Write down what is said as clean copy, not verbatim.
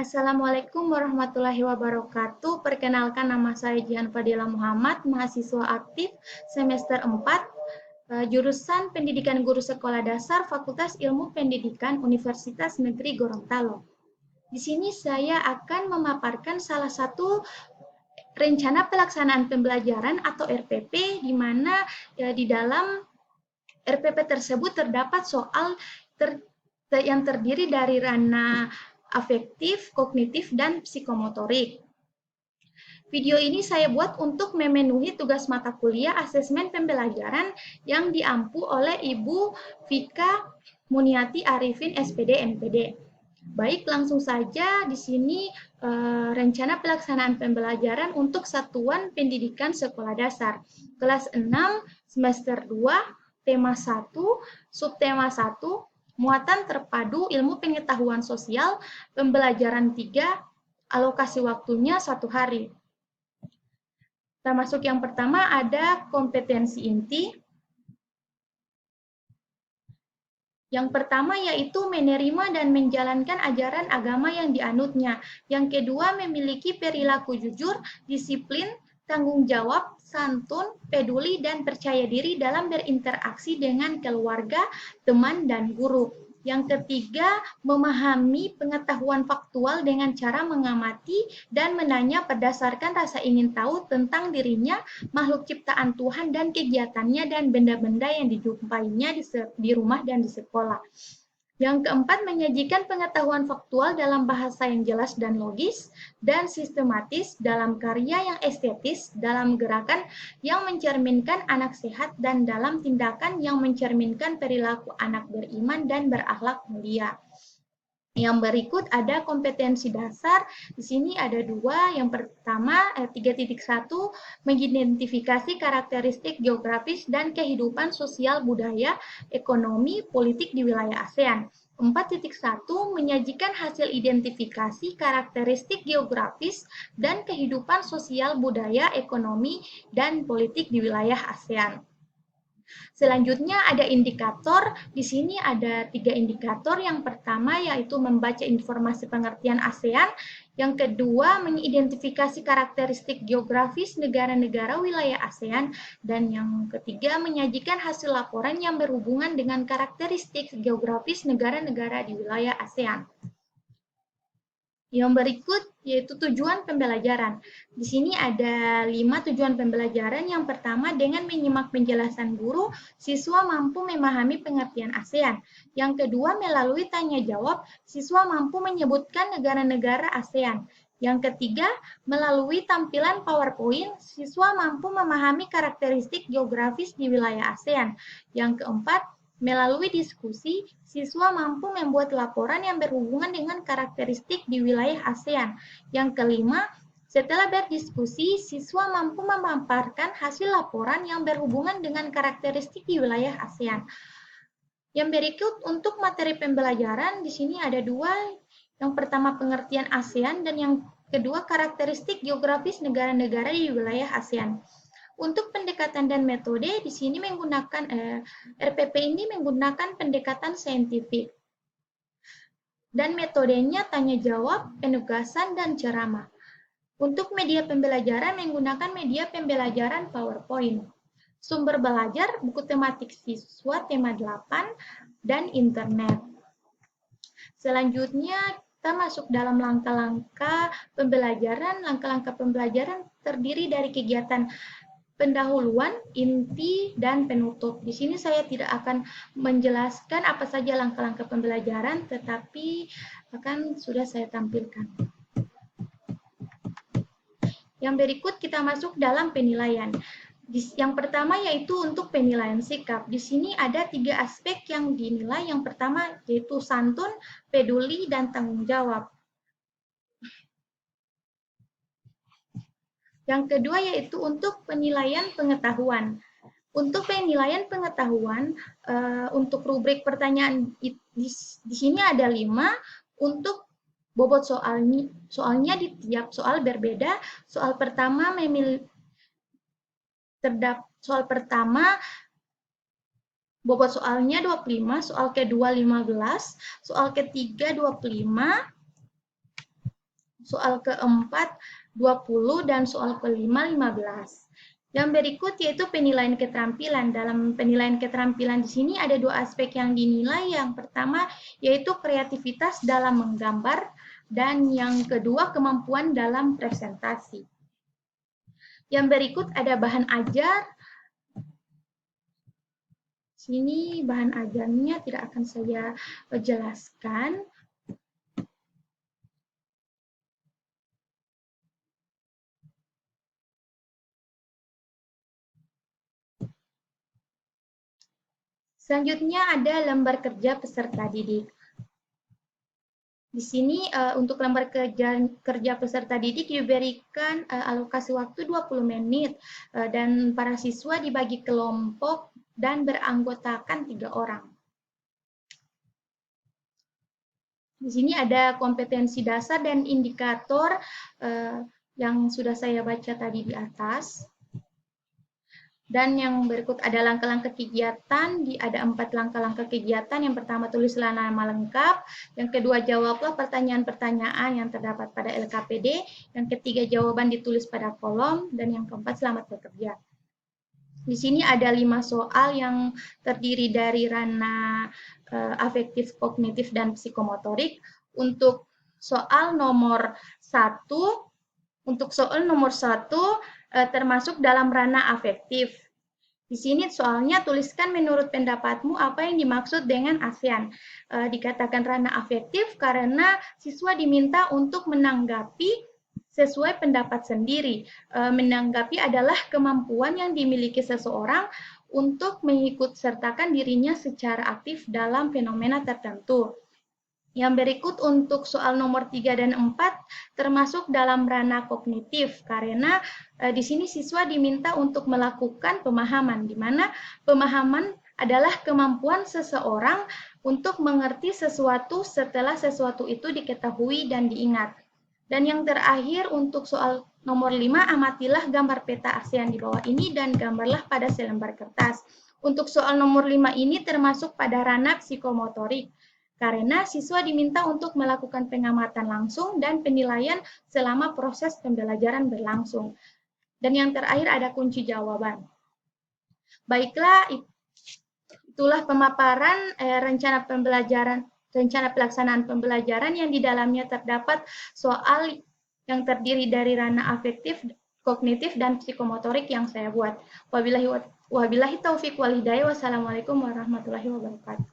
Assalamualaikum warahmatullahi wabarakatuh. Perkenalkan, nama saya Jihan Fadila Muhammad, mahasiswa aktif semester 4, jurusan Pendidikan Guru Sekolah Dasar, Fakultas Ilmu Pendidikan Universitas Negeri Gorontalo. Di sini saya akan memaparkan salah satu rencana pelaksanaan pembelajaran atau RPP, di mana di dalam RPP tersebut terdapat soal yang terdiri dari ranah afektif, kognitif, dan psikomotorik. Video ini saya buat untuk memenuhi tugas mata kuliah asesmen pembelajaran yang diampu oleh Ibu Vika Muniati Arifin SPD MPD. Baik, langsung saja di sini rencana pelaksanaan pembelajaran untuk satuan pendidikan sekolah dasar. Kelas 6, semester 2, tema 1, subtema 1, muatan terpadu ilmu pengetahuan sosial, pembelajaran 3, alokasi waktunya 1 hari. Kita masuk yang pertama, ada kompetensi inti. Yang pertama yaitu menerima dan menjalankan ajaran agama yang dianutnya. Yang kedua, memiliki perilaku jujur, disiplin, tanggung jawab, santun, peduli, dan percaya diri dalam berinteraksi dengan keluarga, teman, dan guru. Yang ketiga, memahami pengetahuan faktual dengan cara mengamati dan menanya berdasarkan rasa ingin tahu tentang dirinya, makhluk ciptaan Tuhan, dan kegiatannya dan benda-benda yang dijumpainya di rumah dan di sekolah. Yang keempat, menyajikan pengetahuan faktual dalam bahasa yang jelas dan logis, dan sistematis dalam karya yang estetis, dalam gerakan yang mencerminkan anak sehat, dan dalam tindakan yang mencerminkan perilaku anak beriman dan berakhlak mulia. Yang berikut ada kompetensi dasar. Di sini ada dua. Yang pertama, 3.1, mengidentifikasi karakteristik geografis dan kehidupan sosial budaya, ekonomi, politik di wilayah ASEAN. 4.1, menyajikan hasil identifikasi karakteristik geografis dan kehidupan sosial budaya, ekonomi, dan politik di wilayah ASEAN. Selanjutnya ada indikator. Di sini ada 3 indikator. Yang pertama yaitu membaca informasi pengertian ASEAN. Yang kedua, mengidentifikasi karakteristik geografis negara-negara wilayah ASEAN. Dan yang ketiga, menyajikan hasil laporan yang berhubungan dengan karakteristik geografis negara-negara di wilayah ASEAN. Yang berikut yaitu tujuan pembelajaran. Di sini ada 5 tujuan pembelajaran. Yang pertama, dengan menyimak penjelasan guru, siswa mampu memahami pengertian ASEAN. Yang kedua, melalui tanya jawab, siswa mampu menyebutkan negara-negara ASEAN. Yang ketiga, melalui tampilan PowerPoint, siswa mampu memahami karakteristik geografis di wilayah ASEAN. Yang keempat, melalui diskusi, siswa mampu membuat laporan yang berhubungan dengan karakteristik di wilayah ASEAN. Yang kelima, setelah berdiskusi, siswa mampu memaparkan hasil laporan yang berhubungan dengan karakteristik di wilayah ASEAN. Yang berikut untuk materi pembelajaran, di sini ada dua. Yang pertama, pengertian ASEAN, dan yang kedua, karakteristik geografis negara-negara di wilayah ASEAN. Untuk pendekatan dan metode, di sini menggunakan RPP ini menggunakan pendekatan saintifik. Dan metodenya tanya jawab, penugasan, dan ceramah. Untuk media pembelajaran menggunakan media pembelajaran PowerPoint. Sumber belajar, buku tematik siswa tema 8, dan internet. Selanjutnya, kita masuk dalam langkah-langkah pembelajaran. Langkah-langkah pembelajaran terdiri dari kegiatan pendahuluan, inti, dan penutup. Di sini saya tidak akan menjelaskan apa saja langkah-langkah pembelajaran, tetapi akan sudah saya tampilkan. Yang berikut kita masuk dalam penilaian. Yang pertama yaitu untuk penilaian sikap. Di sini ada 3 aspek yang dinilai. Yang pertama yaitu santun, peduli, dan tanggung jawab. Yang kedua yaitu untuk penilaian pengetahuan. Untuk penilaian pengetahuan, untuk rubrik pertanyaan di sini ada 5. Untuk bobot soalnya di tiap soal berbeda. Soal pertama bobot soalnya 25, soal kedua 15, soal ketiga 25, soal keempat 20, dan soal kelima 15. Yang berikut yaitu penilaian keterampilan. Dalam penilaian keterampilan di sini ada dua aspek yang dinilai. Yang pertama yaitu kreativitas dalam menggambar, dan yang kedua kemampuan dalam presentasi. Yang berikut ada bahan ajar. Sini bahan ajarnya tidak akan saya jelaskan. Selanjutnya ada lembar kerja peserta didik. Di sini untuk lembar kerja peserta didik diberikan alokasi waktu 20 menit dan para siswa dibagi kelompok dan beranggotakan 3 orang. Di sini ada kompetensi dasar dan indikator yang sudah saya baca tadi di atas. Dan yang berikut ada langkah-langkah kegiatan, ada 4 langkah-langkah kegiatan. Yang pertama, tulislah nama lengkap. Yang kedua, jawablah pertanyaan-pertanyaan yang terdapat pada LKPD. Yang ketiga, jawaban ditulis pada kolom. Dan yang keempat, selamat bekerja. Di sini ada 5 soal yang terdiri dari ranah afektif, kognitif, dan psikomotorik. Untuk soal nomor 1, termasuk dalam ranah afektif. Di sini soalnya tuliskan menurut pendapatmu apa yang dimaksud dengan ASEAN. Dikatakan ranah afektif karena siswa diminta untuk menanggapi sesuai pendapat sendiri. Menanggapi adalah kemampuan yang dimiliki seseorang untuk mengikut sertakan dirinya secara aktif dalam fenomena tertentu. Yang berikut untuk soal nomor 3 dan 4 termasuk dalam ranah kognitif karena di sini siswa diminta untuk melakukan pemahaman, di mana pemahaman adalah kemampuan seseorang untuk mengerti sesuatu setelah sesuatu itu diketahui dan diingat. Dan yang terakhir untuk soal nomor 5, amatilah gambar peta ASEAN di bawah ini dan gambarlah pada selembar kertas. Untuk soal nomor 5 ini termasuk pada ranah psikomotorik karena siswa diminta untuk melakukan pengamatan langsung dan penilaian selama proses pembelajaran berlangsung. Dan yang terakhir ada kunci jawaban. Baiklah, itulah pemaparan rencana pelaksanaan pembelajaran yang di dalamnya terdapat soal yang terdiri dari ranah afektif, kognitif, dan psikomotorik yang saya buat. Wabillahi taufiq wal hidayah. Wassalamualaikum warahmatullahi wabarakatuh.